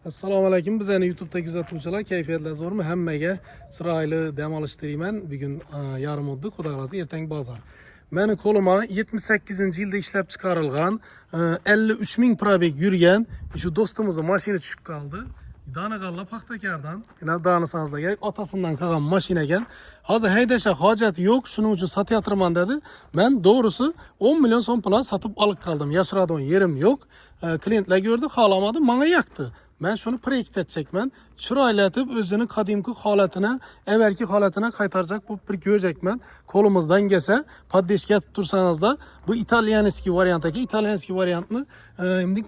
Assalomu alaykum. Bizani YouTube'da kuzatuvchilar, kayfiyatlar zo'rmi? Hammaga chiroyli dam olish tilayman. Bugun yarim o'tdi, xudo xolasa ertangi bozor. Meni qo'lima 78-yilda ishlab chiqarilgan 53 ming probeg yurgan shu do'stimizning mashina tushib qoldi. Danag'alla paxtakardan, yana danisanizlar kerak, otasidan qolgan mashina ekan. Hozir haydashga hojati yo'q, shuning uchun sotyapman dedi. Men doğrusu 10 million so'm bilan sotib olib qoldim. Yashiradigan yerim yo'q. Klientlar ko'rdi, xohlamadi, menga yoqdi. Ben şunu proyekt edecekmen, chiroylatib o'zini qadimki holatini, avvalgi holatini qaytarajak bu bir ko'rjakman. Qo'limizdan kelsa, poddeshga tursanizlar, bu italyanskiy variant ekan. Italyanskiy variantni endi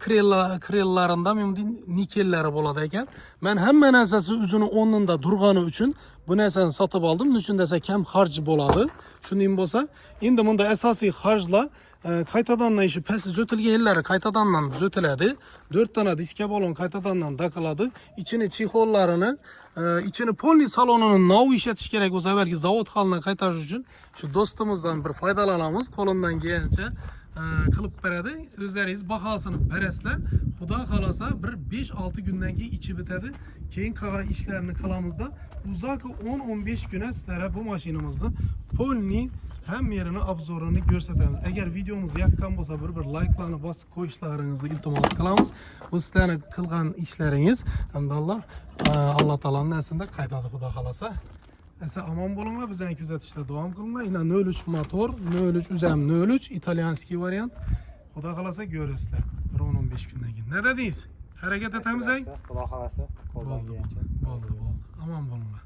krellaridan endi nikellari bo'ladi ekan. Men hamma narsasi o'zini o'rnida turgani uchun bu narsani sotib oldim. Nechun desa kam xarj bo'ladi. Shunday bo'lsa, endi bunda asosiy xarjlar qaytadandan işi pesiz ötülgen yerleri qaytadandan ötüledi. 4 tane diske balon qaytadandan takıladı. İçini çihollarını, içini polni salonunun nav işletiş gerek olsa belki zavod haline qaytarış için şu dostumuzdan bir faydalanamız. Kolundan gelince kılıp beredi. Özleriz bahasını beresle. Xudo xolasa bir 5-6 günden ki içi bitedi. Keyin kalan işlerini kalamızda uzak 10-15 güne sizlere bu maşinimizde polni hem yerini obzorunu gösteririz. Eğer videomuzu yakkan olsa bir like'larını basıp koyuşlarınızı iltimas kılamiz. Bu sizlerin kılgan işleriniz hem de Allah Taala'nın nesinde kaydadı Xudo xolasa. Esa aman bulunlar, bizden kuzatishda devam kılınlar. Yine 03 motor, 03 üzem 03 italyanskiy variant. Xudo xolasa görürsüzler. 10-15 günden keyin. Ne dediniz? Hareket etemiz ey? Xudo xolasa. Bo'ldi. Aman bulunlar.